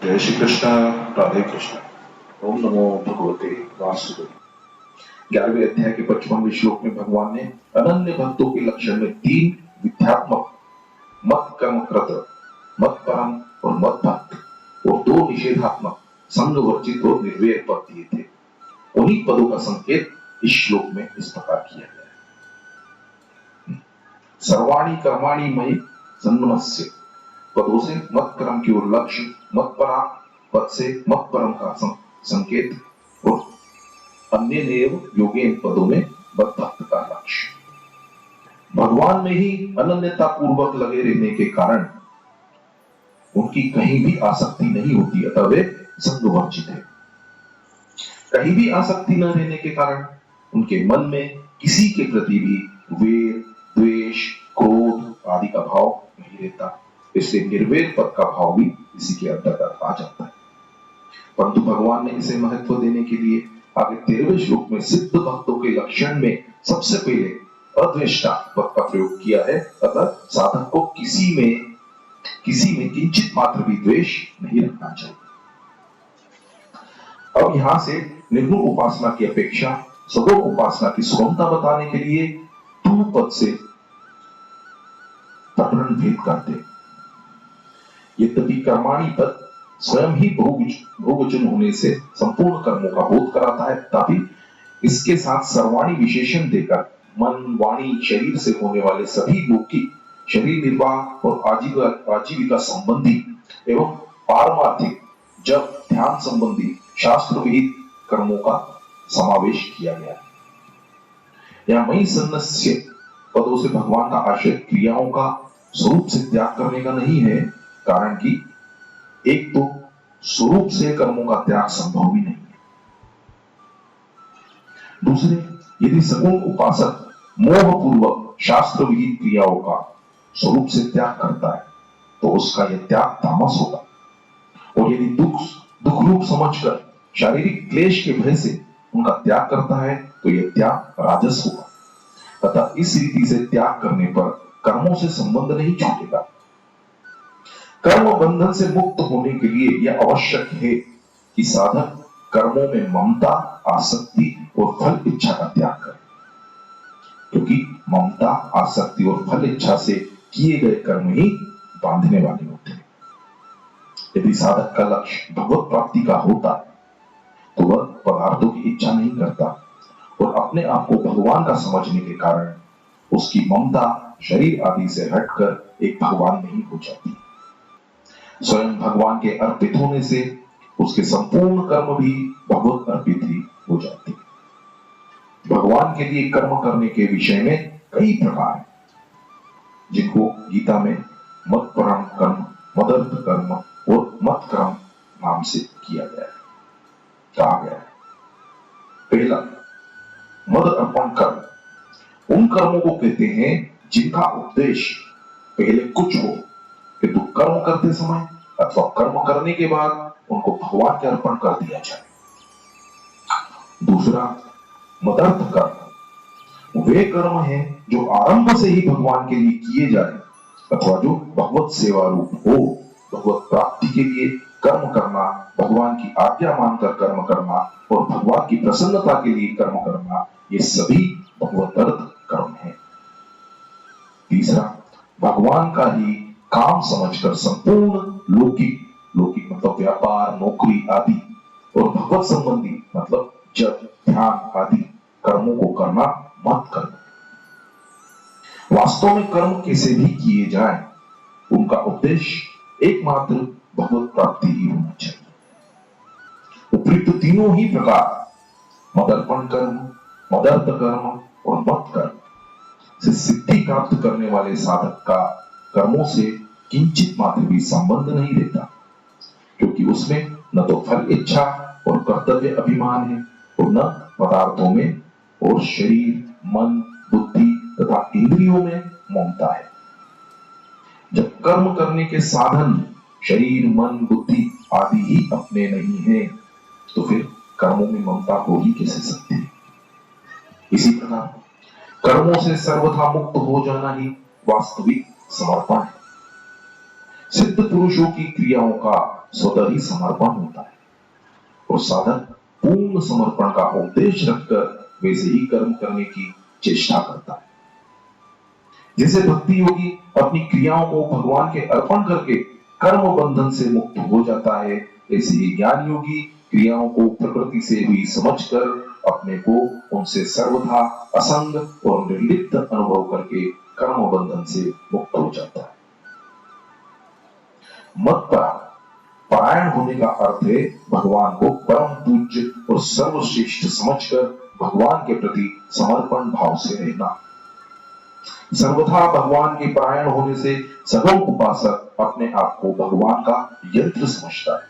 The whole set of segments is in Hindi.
जय श्री कृष्ण। राधे कृष्ण। ओम नमो भगवते वासुदेव। 11वें अध्याय के 55वें श्लोक में भगवान ने अनन्य भक्तों के लक्षण में 3 विद्यात्मक मत कर्मकृत, मत परम और मत भक्त और 2 निषेधात्मक संग वर्जित और निर्वैर पद दिए थे। उन्हीं पदों का संकेत इस श्लोक में इस प्रकार किया गया है। सर्वाणि कर्माणि मयि सन्न्यस्य पदों से मत कर्म की ओर लक्ष्य, मत परा पद से मत परम का संकेत और अन्य नेव योगेन पदों में मत भक्त का लक्ष्य। भगवान में ही अनन्यता पूर्वक लगे रहने के कारण उनकी कहीं भी आसक्ति नहीं होती, अतः वे संग वर्जित है। कहीं भी आसक्ति न रहने के कारण उनके मन में किसी के प्रति भी वेर, द्वेष, क्रोध आदि का भाव नहीं रहता। इसलिए निर्वैर पद का भाव भी इसी के अंतर्गत आ जाता है। परंतु भगवान ने इसे महत्व देने के लिए आगे 13वें श्लोक में सिद्ध भक्तों के लक्षण में सबसे पहले अद्वेष्टा पद का प्रयोग किया है। अतः साधक को किसी में किंचित मात्र भी द्वेष नहीं रखना चाहिए। अब यहां से निर्गुण उपासना की अपेक्षा सगुण उपासना की सुगमता बताने के लिए 2 पद से प्रकरण भेद करते। यद्यपि कर्माणि पद स्वयं ही बहुवचन होने से संपूर्ण कर्मों का बोध कराता है, तथापि इसके साथ सर्वाणी विशेषण देकर मन, वाणी, शरीर से होने वाले सभी लौकिक शरीर निर्वाह और आजीविका संबंधी एवं पारमार्थिक जब ध्यान संबंधी शास्त्र विहित कर्मों का समावेश किया गया है। यहाँ मयि सन्न्यस्य पदों से भगवान का आशय क्रियाओं का स्वरूप से त्याग करने का नहीं है, कारण कि एक तो स्वरूप से कर्मों का त्याग संभव ही नहीं है। दूसरे, यदि सगुण उपासक मोहपूर्वक शास्त्र विहित क्रियाओं का स्वरूप से त्याग करता है तो उसका यह त्याग तामस होगा, और यदि दुख रूप समझकर शारीरिक क्लेश के भय से उनका त्याग करता है तो यह त्याग राजस होगा। तथा इस रीति से त्याग करने पर कर्मों से संबंध नहीं छूटेगा। कर्म बंधन से मुक्त होने के लिए यह आवश्यक है कि साधक कर्मों में ममता, आसक्ति और फल इच्छा का त्याग करे, क्योंकि ममता, आसक्ति और फल इच्छा से किए गए कर्म ही बांधने वाले होते हैं। यदि साधक का लक्ष्य भगवत प्राप्ति का होता तो वह पदार्थों की इच्छा नहीं करता और अपने आप को भगवान का समझने के कारण उसकी ममता शरीर आदि से हटकर एक भगवान में ही हो जाती। स्वयं भगवान के अर्पित होने से उसके संपूर्ण कर्म भी भगवत अर्पित ही हो जाते। भगवान के लिए कर्म करने के विषय में कई प्रकार हैं, जिनको गीता में मत परम कर्म, मदर्थ कर्म और मत कर्म नाम से किया गया है, कहा गया है। पहला, मद अर्पण कर्म उन कर्मों को कहते हैं जिनका उद्देश्य पहले कुछ हो, किंतु कर्म करते समय अथवा कर्म करने के बाद उनको भगवान के अर्पण कर दिया जाए। दूसरा, मदर्थ कर्म वे कर्म हैं जो आरंभ से ही भगवान के लिए किए जाए अथवा जो भगवत सेवा रूप हो। भगवत प्राप्ति के लिए कर्म करना, भगवान की आज्ञा मानकर कर्म करना और भगवान की प्रसन्नता के लिए कर्म करना, ये सभी भगवत कर्म हैं। तीसरा, भगवान का ही काम समझकर संपूर्ण लौकिक मतलब व्यापार, नौकरी आदि और भगवत संबंधी मतलब जप, ध्यान आदि कर्मों को करना मत करना। वास्तव में कर्म कैसे भी किए जाएं, उनका उद्देश्य एकमात्र भगवत प्राप्ति ही होना चाहिए। उपयुक्त तीनों ही प्रकार मदर्पण कर्म, मदर्थ कर्म और मत कर्म से सिद्धि प्राप्त करने वाले साधक का कर्मों से किंचित मात्र भी संबंध नहीं रहता, क्योंकि उसमें न तो फल इच्छा और कर्तव्य अभिमान है और न पदार्थों में और शरीर, मन, बुद्धि तथा इंद्रियों में ममता है। जब कर्म करने के साधन शरीर, मन, बुद्धि आदि ही अपने नहीं है तो फिर कर्मों में ममता हो ही कैसे सकती है। इसी प्रकार कर्मों से सर्वथा मुक्त हो जाना ही वास्तविक समर्पण है। सिद्ध पुरुषों की क्रियाओं का स्वतः ही समर्पण होता है और साधक पूर्ण समर्पण का उपदेश रखकर वैसे ही कर्म करने की चेष्टा करता है। जैसे भक्ति योगी अपनी क्रियाओं को भगवान के अर्पण करके कर्म बंधन से मुक्त हो जाता है, ऐसे ही ज्ञान योगी क्रियाओं को प्रकृति से हुई समझकर अपने को उनसे सर्वथा असंग और निर्लिप्त अनुभव करके कर्म बंधन से मुक्त हो जाता है। मत परायण होने का अर्थ है भगवान को परम पूज्य और सर्वश्रेष्ठ समझकर भगवान के प्रति समर्पण भाव से रहना। सर्वथा भगवान के परायण होने से सगुण उपासक अपने आप को भगवान का यंत्र समझता है,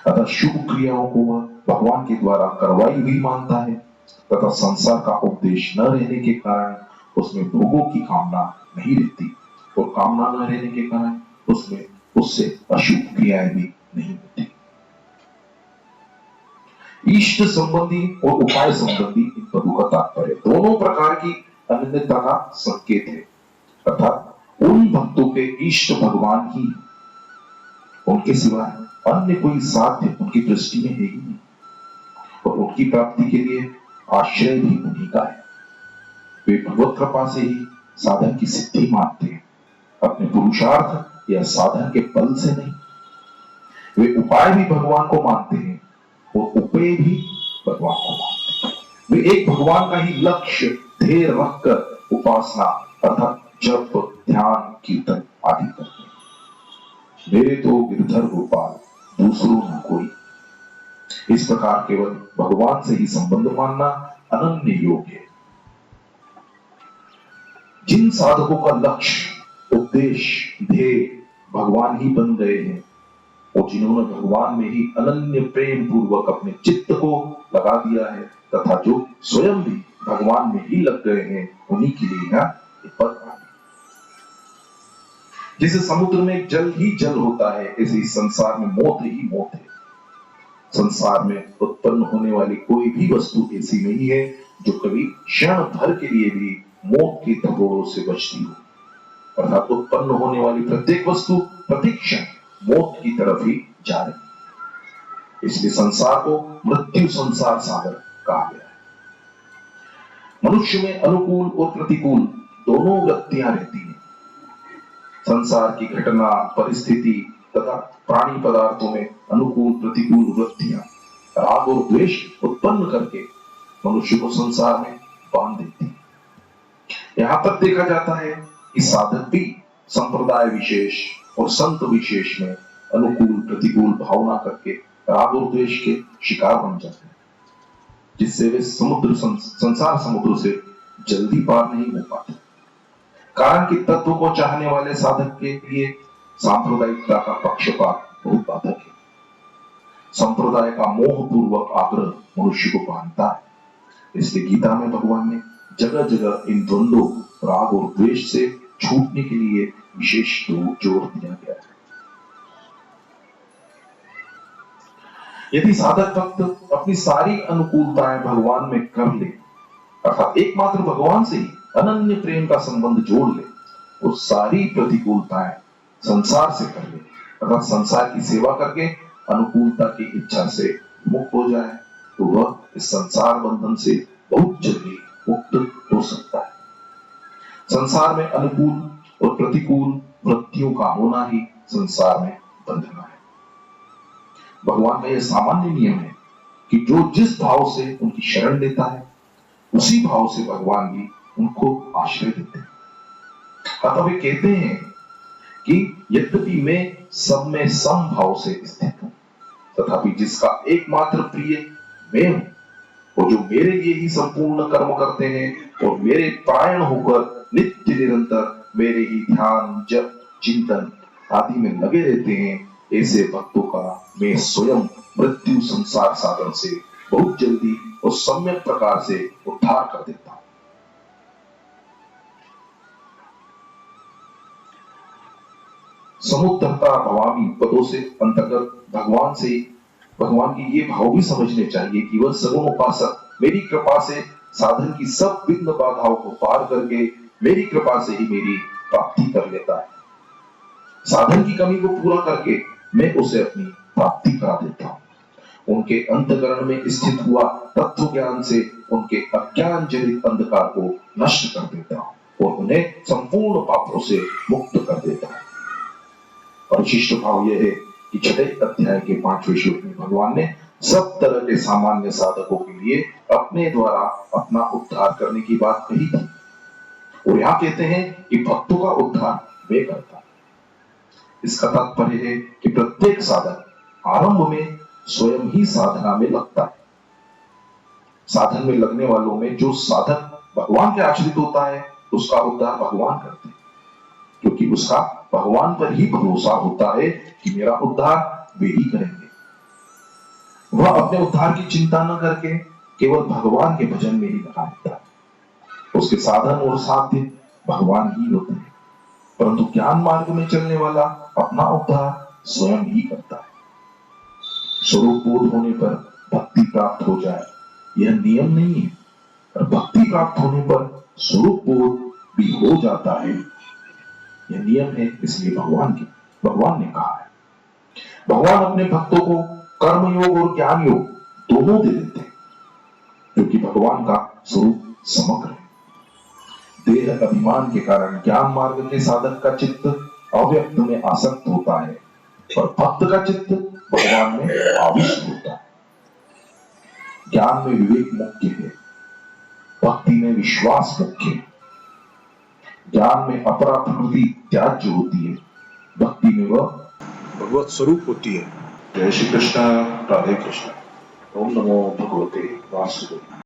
अतः शुभ क्रियाओं को वह भगवान के द्वारा करवाई हुई मानता है तथा संसार का उपदेश न रहने के कारण उसमें भोगों की कामना नहीं रहती और कामना न रहने के कारण उसमें उससे अशुभ क्रियाएं भी नहीं होती। इष्ट संबंधी और उपाय संबंधी इन पदों का तात्पर्य दोनों प्रकार की अनन्यता का संकेत है, अर्थात उन भक्तों के इष्ट भगवान ही, उनके सिवा अन्य कोई साध्य उनकी दृष्टि में है ही नहीं और उनकी प्राप्ति के लिए आश्रय भी उन्हीं का है। वे भगवत कृपा से ही साधन की सिद्धि मानते हैं, अपने पुरुषार्थ या साधन के बल से नहीं। वे उपाय भी भगवान को मानते हैं और उपेय भी भगवान को मानते हैं। वे एक भगवान का ही लक्ष्य ध्येय रखकर उपासना अर्थात जप, ध्यान, कीर्तन आदि करते हैं। मेरे तो गिरधर गोपाल दूसरों न कोई, इस प्रकार केवल भगवान से ही संबंध मानना अनन्य योग्य है। जिन साधकों का लक्ष्य, उद्देश्य, ध्येय भगवान ही बन गए हैं और जिन्होंने भगवान में ही अनन्य प्रेम पूर्वक अपने चित्त को लगा दिया है तथा जो स्वयं भी भगवान में ही लग गए हैं, उन्हीं के लिए यह पद आगे। जैसे समुद्र में जल ही जल होता है, ऐसे ही संसार में मौत ही मौत है। संसार में उत्पन्न होने वाली कोई भी वस्तु ऐसी नहीं है जो कभी क्षण भर के लिए भी मौत के धबोरों से बचती हो, अर्थात उत्पन्न होने वाली प्रत्येक वस्तु प्रतिक्षण मौत की तरफ ही जा रही है। इसलिए संसार को मृत्यु संसार सागर कहा गया है। मनुष्य में अनुकूल और प्रतिकूल दोनों वृत्तियां रहती हैं। संसार की घटना, परिस्थिति तथा प्राणी पदार्थों में अनुकूल प्रतिकूल वृत्तियां राग और द्वेष उत्पन्न करके मनुष्य को संसार में बांध देती हैं। यहां तक देखा जाता है कि साधक भी संप्रदाय विशेष और संत विशेष में अनुकूल प्रतिकूल भावना करके राग और द्वेष के शिकार बन जाते हैं, जिससे वे संसार समुद्र से जल्दी पार नहीं हो पाते। कारण कि तत्व को चाहने वाले साधक के लिए सांप्रदायिकता का पक्षपात बहुत बाधक है। संप्रदाय का मोह पूर्वक आग्रह मनुष्य को बांधता है। इसलिए गीता में भगवान ने जगह जगह इन द्वंद्वों, राग और द्वेष से छूटने के लिए विशेष जोर दिया गया है। यदि साधक भक्त अपनी सारी अनुकूलताएं भगवान में कर ले, अर्थात एकमात्र भगवान से ही अनन्य प्रेम का संबंध जोड़ ले, तो सारी प्रतिकूलताएं संसार से कर ले, अर्थात संसार की सेवा करके अनुकूलता की इच्छा से मुक्त हो जाए, तो वह इस संसार बंधन से बहुत जल्दी मुक्त हो सकता है। संसार में अनुकूल और प्रतिकूल वृत्तियों का होना ही संसार में बंधना है। भगवान का यह सामान्य नियम है कि जो जिस भाव से उनकी शरण लेता है, उसी भाव से भगवान भी उनको आश्रय देते हैं। अतः वे कहते हैं कि यद्यपि मैं सब में समभाव से स्थित हूं, तथापि जिसका एकमात्र प्रिय मैं हूं और जो मेरे लिए ही संपूर्ण कर्म करते हैं और मेरे परायण होकर नित्य निरंतर मेरे ही ध्यान, जप, चिंतन आदि में लगे रहते हैं, ऐसे भक्तों का मैं स्वयं मृत्यु संसार सागर से बहुत जल्दी और सम्यक प्रकार से उद्धार कर देता हूं। समुद्धता भवामी पदों से अंतर्गत भगवान की ये भाव भी समझने चाहिए कि वह सगुण उपासक मेरी कृपा से साधन की सब विघ्न बाधाओं को पार करके मेरी कृपा से ही मेरी प्राप्ति कर लेता है। साधन की कमी को पूरा करके मैं उसे अपनी प्राप्ति करा देता हूं। उनके अंतःकरण में स्थित हुआ तत्व ज्ञान से उनके अज्ञान जनित अंधकार को नष्ट कर देता हूं और उन्हें संपूर्ण पापों से मुक्त कर देता हूं। और विशिष्ट भाव यह है कि छठे अध्याय के 5वें श्लोक में भगवान ने सब तरह के सामान्य साधकों के लिए अपने द्वारा अपना उद्धार करने की बात कही थी। और यहाँ कहते हैं कि भक्तों का उद्धार वे करता है। इसका तात्पर्य है कि प्रत्येक साधक आरंभ में स्वयं ही साधना में लगता है। साधन में लगने वालों में जो साधक भगवान के आश्रित होता है उसका उद्धार भगवान करते हैं, क्योंकि उसका भगवान पर ही भरोसा होता है कि मेरा उद्धार वे ही करेंगे। वह अपने उद्धार की चिंता न करके केवल भगवान के भजन में ही लगा रहता है। उसके साधन और साध्य भगवान ही होते हैं, परंतु ज्ञान मार्ग में चलने वाला अपना उद्धार स्वयं ही करता है। स्वरूप बोध होने पर भक्ति प्राप्त हो जाए यह नियम नहीं है, और भक्ति प्राप्त होने पर स्वरूप बोध भी हो जाता है यह नियम है। इसलिए भगवान ने कहा है, भगवान अपने भक्तों को कर्म योग और ज्ञान योग दोनों दे देते हैं, क्योंकि भगवान का स्वरूप समग्र है। देह अभिमान के कारण ज्ञान मार्ग के साधक का चित्त अव्यक्त में आसक्त होता है और भक्त का चित्त भगवान में आविष्ट होता है। ज्ञान में विवेक मुख्य है, भक्ति में विश्वास मुख्य है। ज्ञान में अपरा प्रकृति त्याज्य होती है, भक्ति में वह भगवत स्वरूप होती है। जय श्री कृष्ण, राधे कृष्ण। ओम नमो भगवते वासुदेवाय।